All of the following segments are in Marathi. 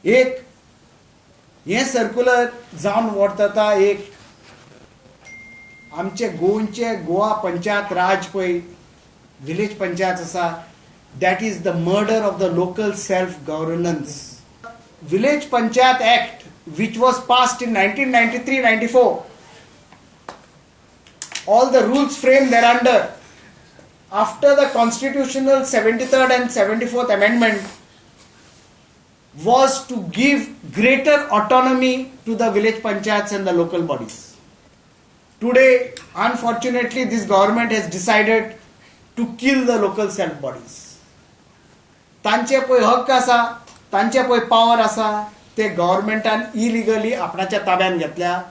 एक हे सर्क्युलर जावन वरता एक आमचे गोंयचे गोवा पंचायत राज पळय विलेज पंचायत आसा that is the murder of the local self-governance. Village Panchayat Act, which was passed in 1993-94, all the rules framed thereunder after the constitutional 73rd and 74th amendment was to give greater autonomy to the village panchayats and the local bodies. Today, unfortunately, this government has decided to kill the local self bodies. तांचे पळय हक्क आसा, तांचे पळय पावर आसा, ते गव्हर्नमेंटान इलिगली आपणाच्या ताब्यात घेतल्या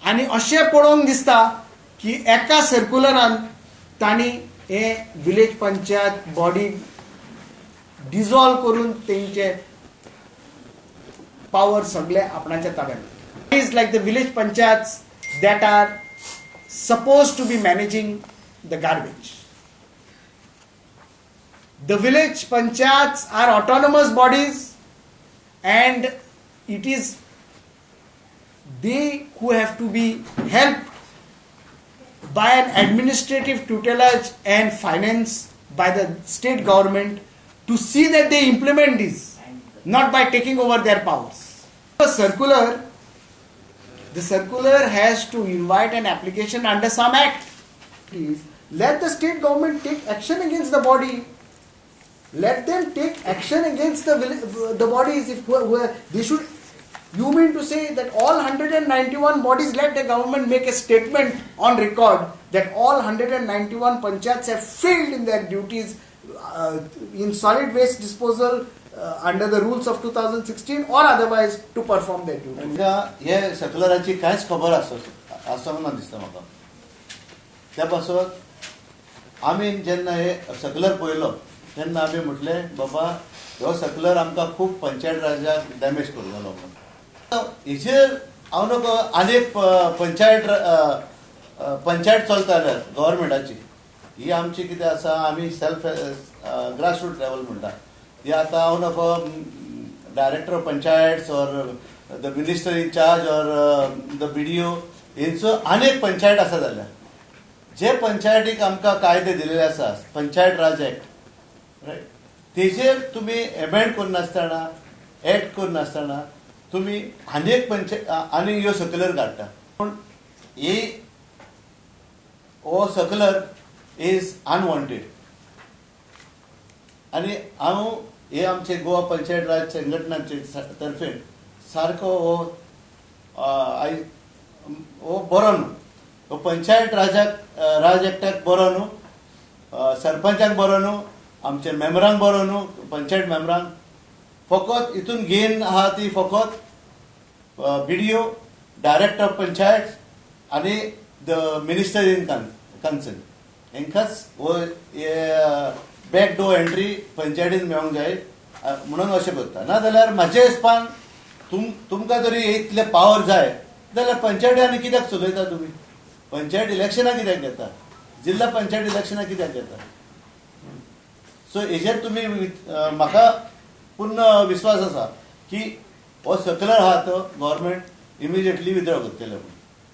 आणि अशें पळोवंक दिसता की एका सर्क्युलरान तांणी हे विलेज पंचायत बॉडी डिझॉल्व करून तेंचे पावर सगळे आपणाच्या ताब्यात. Is like the village panchayats that are suppose to be managing the garbage. The village panchayats are autonomous bodies and it is they who have to be helped by an administrative tutelage and finance by the state government to see that they implement this, not by taking over their powers. The circular has to invite an application under some act. Please let the state government take action against the body. Let them take action against the bodies. If they should, you mean to say that all 191 bodies, let the government make a statement on record that all 191 panchayats have failed in their duties in solid waste disposal under the rules of 2016 or otherwise to perform their duties. हे सर्क्युलराची कांयच खबर आसोंक ना दिसता म्हाका. त्या पासून आमी जेन्ना हे सर्क्युलर पळयलो तेन्ना आमी म्हटलें बाबा हो सर्क्युलर आमकां खूब पंचायत राजाक डॅमेज करूं म्हणून. हेचेर हांव नको आनीक पंचायत चलता जाल्यार गव्हर्मेंटाची ही आमची कितें आसा आमी सेल्फ ग्रासरूट लेवल म्हणटा ही आतां हांव नको director of panchayats or the minister in charge or the BDO हेंचो आनीक पंचायत आसा जाल्यार जे पंचायतीक आमकां कायदे दिलेले आसा पंचायत राज एक्ट रायट तेजेर तुमी एमेंड करून नासतना एक्ट करून नासतना तुमी आनीक आनी ह्यो सर्क्युलर काडटा. पूण हो सर्क्युलर इज अनवॉन्टेड आनी हांव हे आमचे गोवा पंचायत राज संघटनाचे तर्फे सारको हो बरो न्हू. हो पंचायत राज एक्टाक बरो न्हू, सरपंचाक बरो न्हू, आमच्या मेंबरांक बरो न्हू, पंचायत मेंबरांक. फकत हितून गेन आहा ती फकत BDO, डायरेक्टर ऑफ पंचायत आनी द मिनिस्टर इन कन्सर्न हेंकाच हो बॅक डोर एंट्री पंचायतीन मेळोंक जाय म्हणून अशें करता. नाजाल्यार म्हाज्या हिसपान तुमकां जरी इतले पावर जाय जाल्यार पंचायती आनी कित्याक चलयता तुमी? पंचायत इलेक्शनां कित्याक घेता? जिल्हा पंचायत इलेक्शनां कित्याक घेता? सो हेजेर तुमी म्हाका पूर्ण विश्वास आसा की हो सर्क्युलर आहा तो गव्हर्मेंट इमिजिएटली विथड्रॉ करतले म्हणून.